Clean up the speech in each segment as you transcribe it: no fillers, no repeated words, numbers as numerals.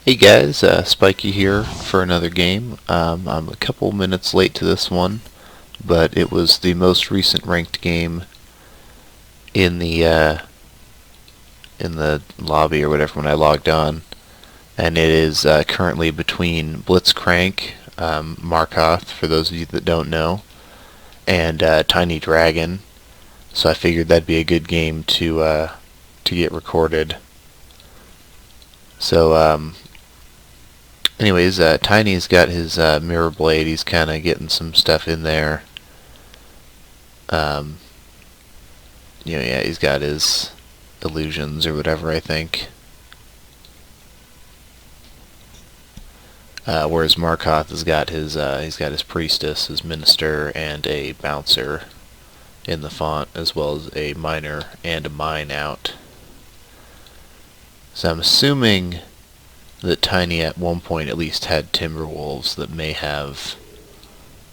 Hey guys, SPiEkY here for another game. I'm a couple minutes late to this one, but it was the most recent ranked game in the lobby or whatever when I logged on, and it is currently between Blitzcrank, Markoth for those of you that don't know, and TinyDragon. So I figured that'd be a good game to get recorded. So anyways, Tiny's got his mirror blade. He's kind of getting some stuff in there. Um, yeah, he's got his illusions or whatever, I think. Whereas Markoth has got his priestess, his minister, and a bouncer in the font, as well as a miner and a mine out. So I'm assuming that Tiny at one point at least had timberwolves that may have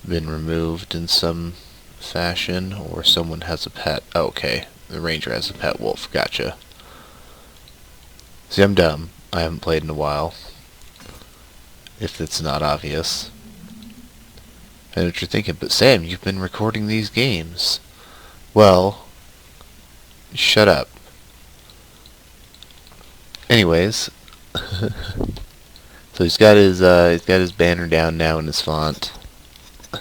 been removed in some fashion, or someone has a pet. Oh, okay, the ranger has a pet wolf. Gotcha. See, I'm dumb. I haven't played in a while. If it's not obvious. I know what you're thinking, but Sam, you've been recording these games. Well, shut up. Anyways, so he's got his banner down now in his font. He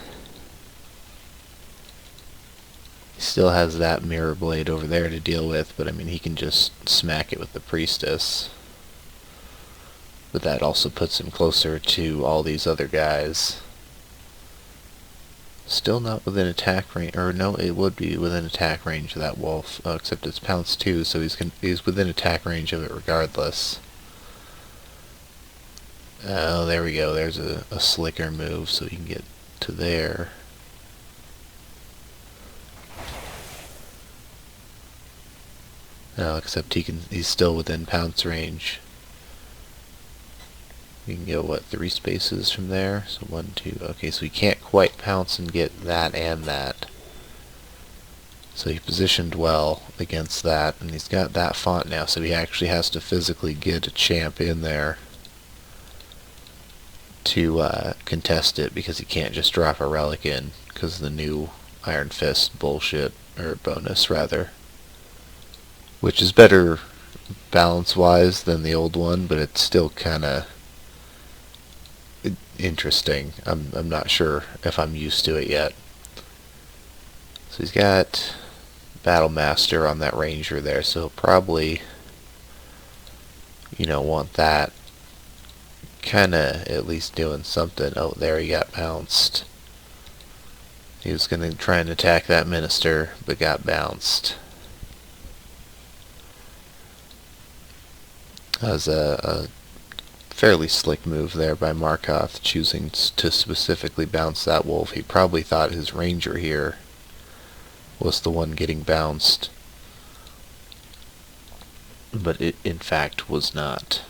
still has that mirror blade over there to deal with, but I mean he can just smack it with the priestess. But that also puts him closer to all these other guys. Still not within attack range, or no, it would be within attack range of that wolf, except it's pounce 2, so he's within attack range of it regardless. Oh, there we go. There's a slicker move, so he can get to there. No, except he's still within pounce range. You can go, what, 3 spaces from there? So 1, 2, okay, so he can't quite pounce and get that and that. So he positioned well against that, and he's got that font now, so he actually has to physically get a champ in there to contest it, because he can't just drop a relic in, because of the new Iron Fist bullshit, or bonus rather. Which is better balance-wise than the old one, but it's still kinda interesting. I'm not sure if I'm used to it yet. So he's got Battle Master on that ranger there, so he'll probably, want that kinda at least doing something. Oh, there he got bounced. He was gonna try and attack that minister, but got bounced. That was a fairly slick move there by Markoth, choosing to specifically bounce that wolf. He probably thought his ranger here was the one getting bounced, but it in fact was not.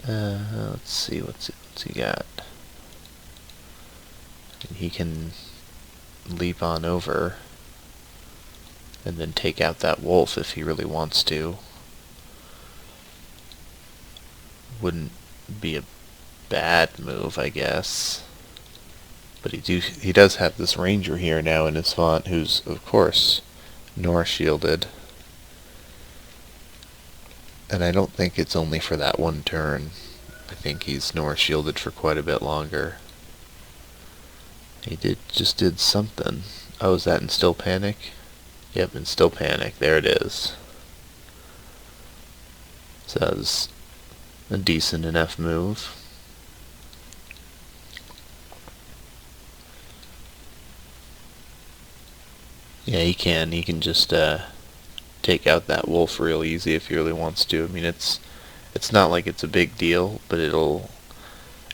Let's see, what's he got? He can leap on over and then take out that wolf if he really wants to. Wouldn't be a bad move, I guess. But he does have this ranger here now in his font, who's of course Nora shielded. And I don't think it's only for that one turn. I think he's Nora shielded for quite a bit longer. He just did something. Oh, is that in Still Panic? Yep, in Still Panic. There it is. So that was a decent enough move. Yeah, he can just take out that wolf real easy if he really wants to. I mean, it's not like it's a big deal, but it'll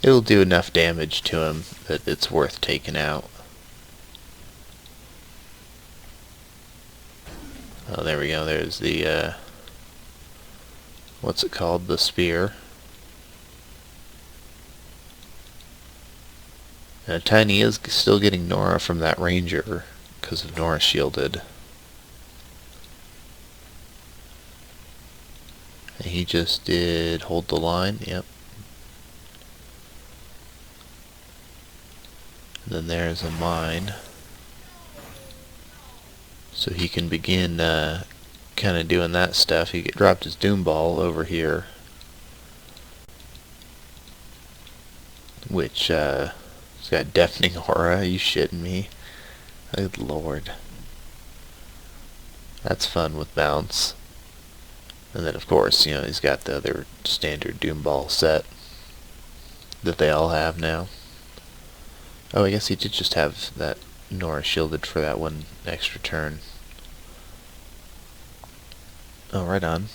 do enough damage to him that it's worth taking out. Oh, there we go. There's the what's it called? The spear. Tiny is still getting Nora from that ranger because of Nora shielded. And he just did hold the line, yep. And then there's a mine. So he can begin kind of doing that stuff. He dropped his Doom Ball over here, which it's got deafening aura. Are you shitting me? Good lord. That's fun with bounce. And then of course, you know, he's got the other standard Doom Ball set that they all have now. Oh, I guess he did just have that Nora shielded for that one extra turn. Oh, right on.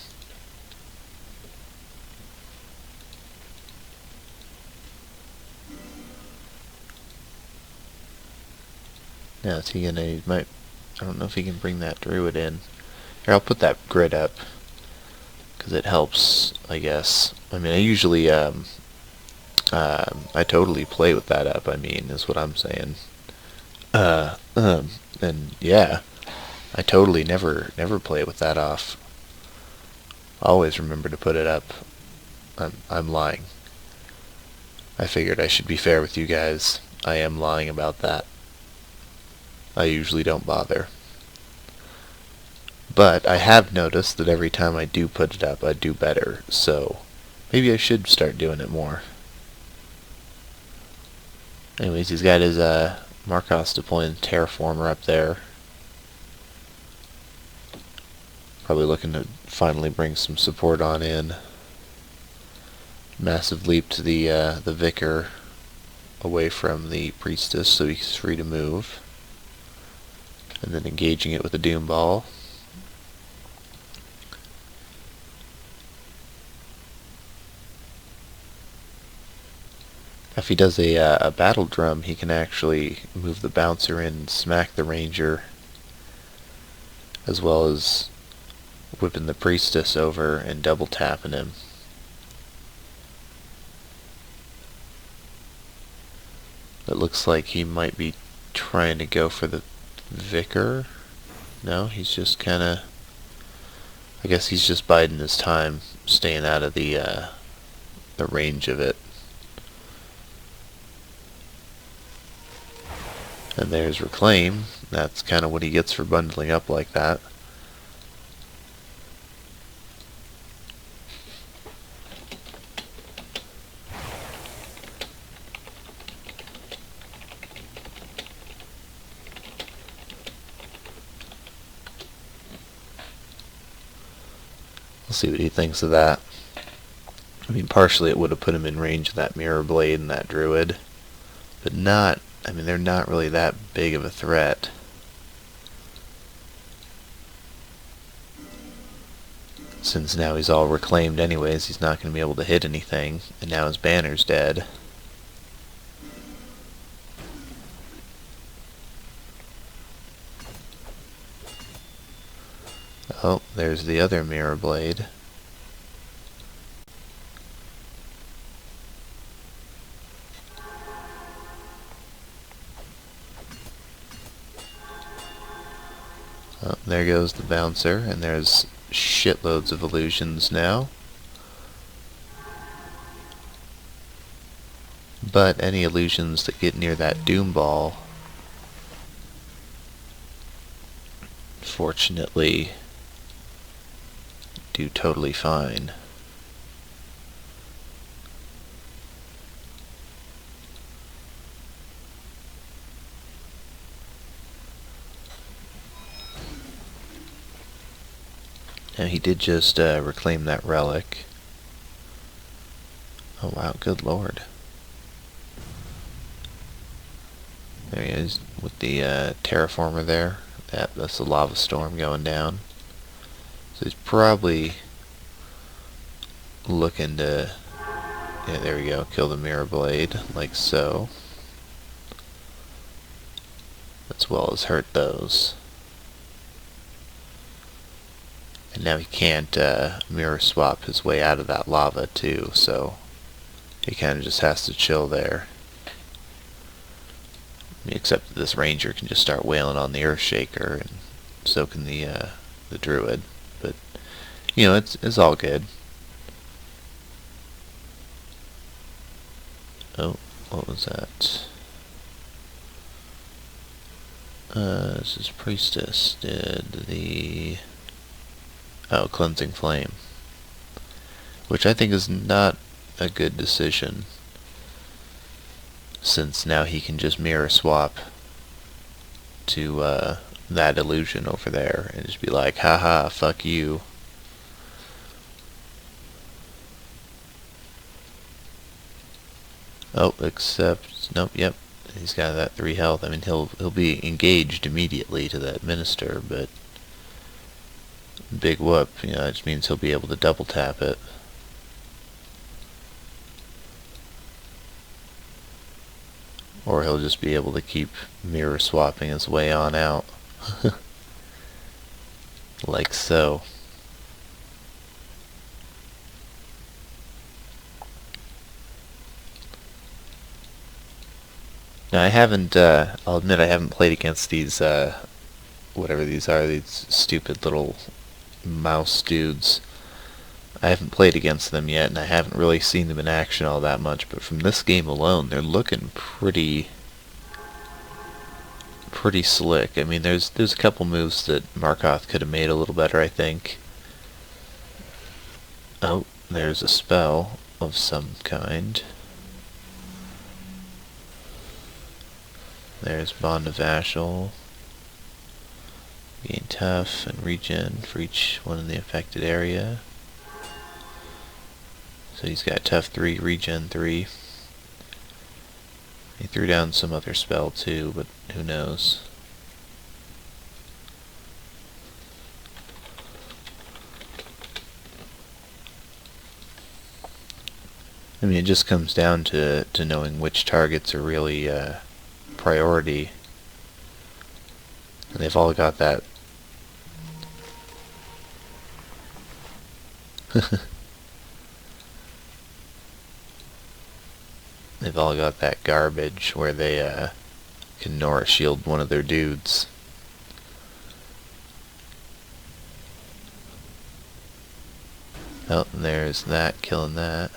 Now is he gonna, I don't know if he can bring that Druid in. Here, I'll put that grid up, because it helps, I guess. I mean, I usually, I totally play with that up, I mean, is what I'm saying. And yeah, I totally never play with that off. Always remember to put it up. I'm lying. I figured I should be fair with you guys. I am lying about that. I usually don't bother. But I have noticed that every time I do put it up, I do better, so maybe I should start doing it more. Anyways, he's got his Markoth deploying Terraformer up there. Probably looking to finally bring some support on in. Massive leap to the Vicar away from the Priestess so he's free to move. And then engaging it with a Doom Ball. If he does a Battle Drum, he can actually move the Bouncer in and smack the Ranger, as well as whipping the Priestess over and double tapping him. It looks like he might be trying to go for the Vicar. No, he's just kinda, I guess he's just biding his time, staying out of the range of it. And there's Reclaim. That's kind of what he gets for bundling up like that. We'll see what he thinks of that. I mean, partially it would have put him in range of that Mirror Blade and that Druid, but not, I mean, they're not really that big of a threat. Since now he's all reclaimed anyways, he's not going to be able to hit anything, and now his banner's dead. Oh, there's the other Mirror Blade. Oh, there goes the Bouncer, and there's shitloads of illusions now. But any illusions that get near that Doom Ball, fortunately, do totally fine. Now he did just reclaim that relic. Oh wow, good lord. There he is with the terraformer there. That's the lava storm going down. So he's probably looking to, yeah, there we go, kill the Mirror Blade, like so. As well as hurt those. And now he can't mirror swap his way out of that lava too, so he kind of just has to chill there. I mean, except that this Ranger can just start wailing on the Earthshaker, and so can the Druid. But you know, it's all good. Oh, what was that? This is Priestess. Did the... Oh, Cleansing Flame. Which I think is not a good decision, since now he can just mirror swap to that illusion over there and just be like, haha, fuck you. Oh, except, nope, yep, he's got that 3 health. I mean, he'll be engaged immediately to that minister, but big whoop, you know, it just means he'll be able to double tap it. Or he'll just be able to keep mirror swapping his way on out. Like so. Now I haven't, I'll admit I haven't played against these, whatever these are, these stupid little mouse dudes. I haven't played against them yet, and I haven't really seen them in action all that much, but from this game alone, they're looking pretty slick. I mean, there's a couple moves that Markoth could have made a little better, I think. Oh, there's a spell of some kind. There's Bond of Vashal. Gain tough and regen for each one in the affected area. So he's got tough 3, regen 3. He threw down some other spell too, but who knows. I mean, it just comes down to knowing which targets are really priority. And they've all got that. They've all got that garbage where they can Nora shield one of their dudes. Oh, there's that, killing that.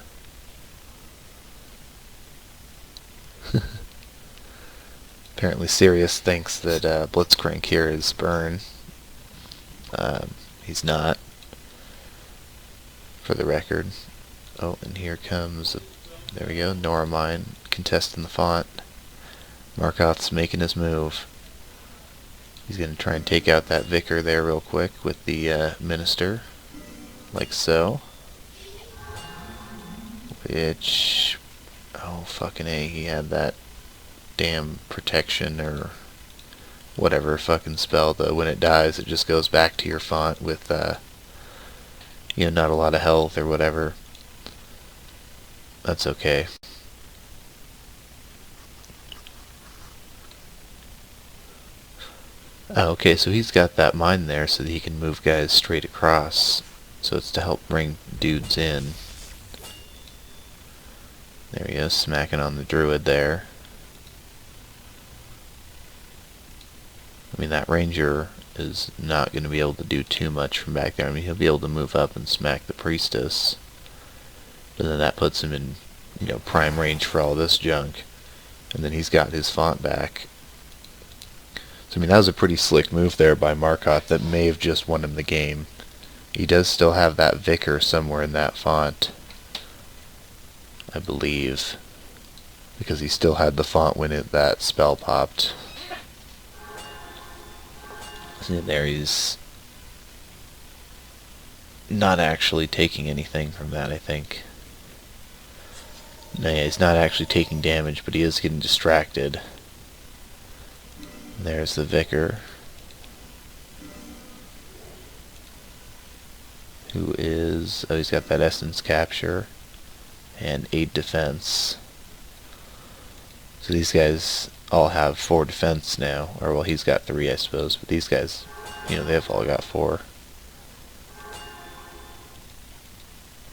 Apparently Sirius thinks that Blitzcrank here is Burn. He's not, for the record. Oh, and here comes, there we go, Nora Mine contesting the font. Markoth's making his move. He's going to try and take out that Vicar there real quick with the Minister, like so. Which, oh fucking A, he had that damn protection or whatever fucking spell that when it dies it just goes back to your font with you know, not a lot of health or whatever. That's okay. Oh, okay, so he's got that mine there so that he can move guys straight across. So it's to help bring dudes in. There he is, smacking on the druid there. I mean, that ranger is not going to be able to do too much from back there. I mean, he'll be able to move up and smack the priestess. But then that puts him in, you know, prime range for all this junk. And then he's got his font back. So, I mean, that was a pretty slick move there by Markoth that may have just won him the game. He does still have that Vicar somewhere in that font, I believe. Because he still had the font when that spell popped. And there he's not actually taking anything from that, I think. No, yeah, he's not actually taking damage, but he is getting distracted. And there's the Vicar, who is, oh, he's got that essence capture and 8 defense. So these guys all have 4 defense now, or well, he's got 3, I suppose, but these guys, you know, they've all got 4.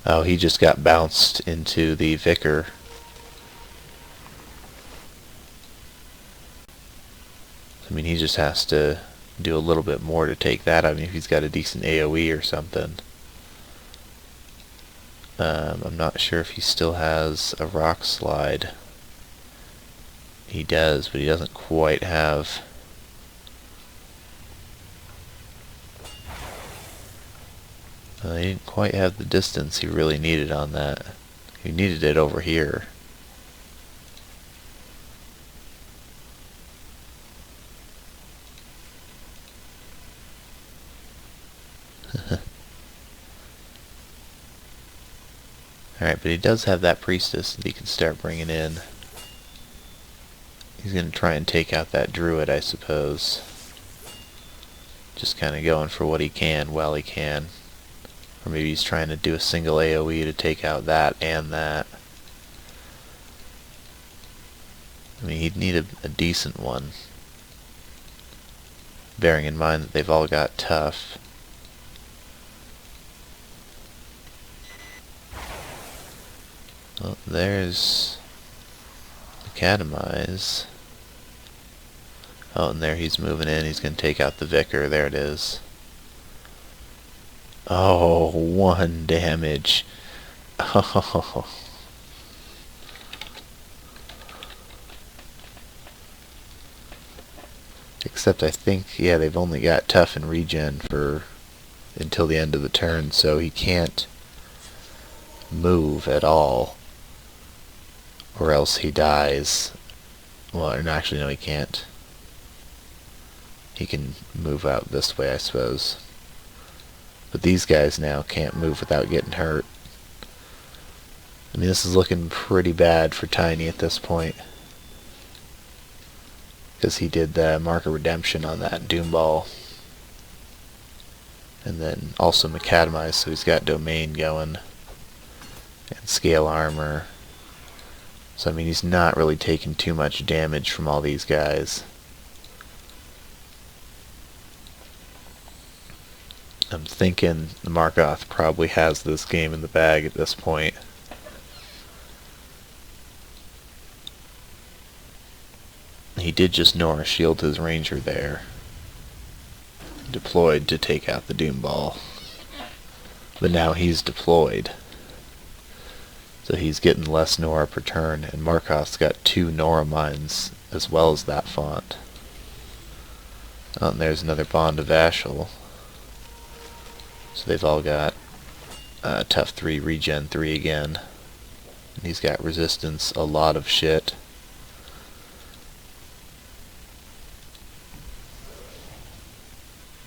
Oh, he just got bounced into the Vicar. I mean, he just has to do a little bit more to take that. I mean, if he's got a decent AoE or something. I'm not sure if he still has a rock slide. He does, but he doesn't quite have... he didn't quite have the distance he really needed on that. He needed it over here. Alright, but he does have that priestess that he can start bringing in. He's going to try and take out that druid, I suppose. Just kind of going for what he can while he can. Or maybe he's trying to do a single AoE to take out that and that. I mean, he'd need a decent one. Bearing in mind that they've all got tough. Well, there's Academize. Oh, and there he's moving in. He's going to take out the Vicar. There it is. Oh, 1 damage. Oh. Except I think, yeah, they've only got tough and regen for until the end of the turn, so he can't move at all. Or else he dies. Well, no, actually, no, he can't. He can move out this way, I suppose. But these guys now can't move without getting hurt. I mean, this is looking pretty bad for Tiny at this point. Because he did the Mark of Redemption on that Doom Ball. And then also Macadamize, so he's got Domain going. And Scale Armor. So I mean, he's not really taking too much damage from all these guys. I'm thinking Markoth probably has this game in the bag at this point. He did just Nora shield his ranger there. Deployed to take out the Doom Ball. But now he's deployed. So he's getting less Nora per turn, and Markoth's got 2 Nora mines as well as that font. Oh, and there's another Bond of Vashal. So they've all got tough 3, regen 3 again. And he's got resistance, a lot of shit.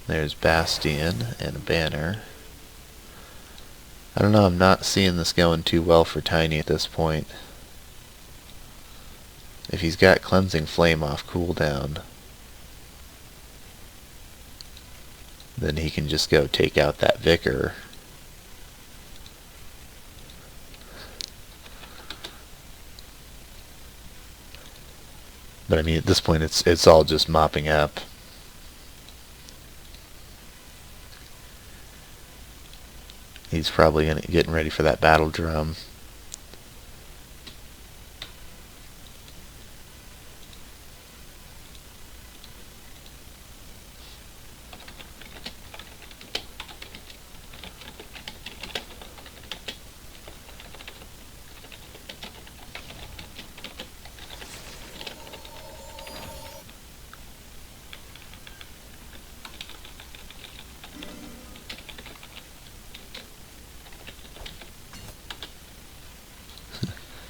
There's Bastion and a banner. I don't know, I'm not seeing this going too well for Tiny at this point. If he's got Cleansing Flame off cooldown, then he can just go take out that Vicar. But I mean, at this point it's all just mopping up. He's probably getting ready for that battle drum.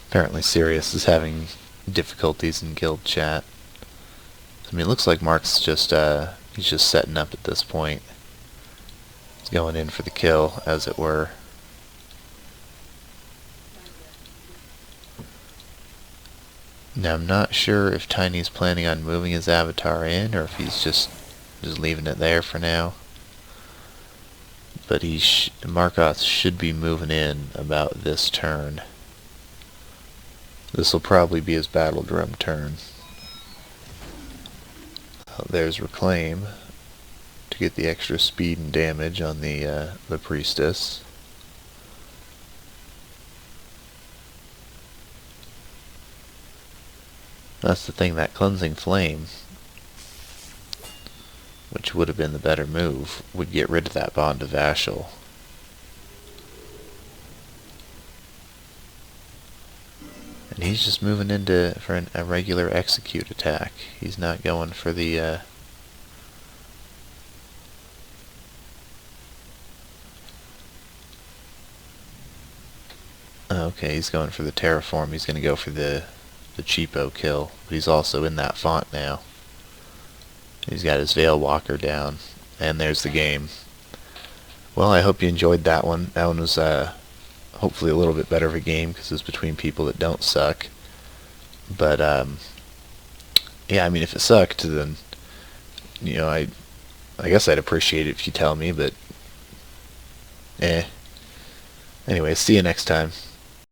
Apparently Sirius is having difficulties in guild chat. I mean, it looks like Mark's just, he's just setting up at this point. He's going in for the kill, as it were. Now, I'm not sure if Tiny's planning on moving his avatar in, or if he's just leaving it there for now. But Markoth should be moving in about this turn. This will probably be his battle drum turn. There's Reclaim to get the extra speed and damage on the priestess. That's the thing, that Cleansing Flame, which would have been the better move, would get rid of that Bond of Vashal. And he's just moving into for a regular execute attack. He's not going for the okay, he's going for the terraform. He's going to go for the cheapo kill, but he's also in that font now. He's got his Veil Walker down, and there's the game. Well, I hope you enjoyed that one. That one was hopefully a little bit better of a game because it's between people that don't suck. But yeah, I mean, if it sucked, then you know, I guess I'd appreciate it if you tell me. But anyway, see you next time.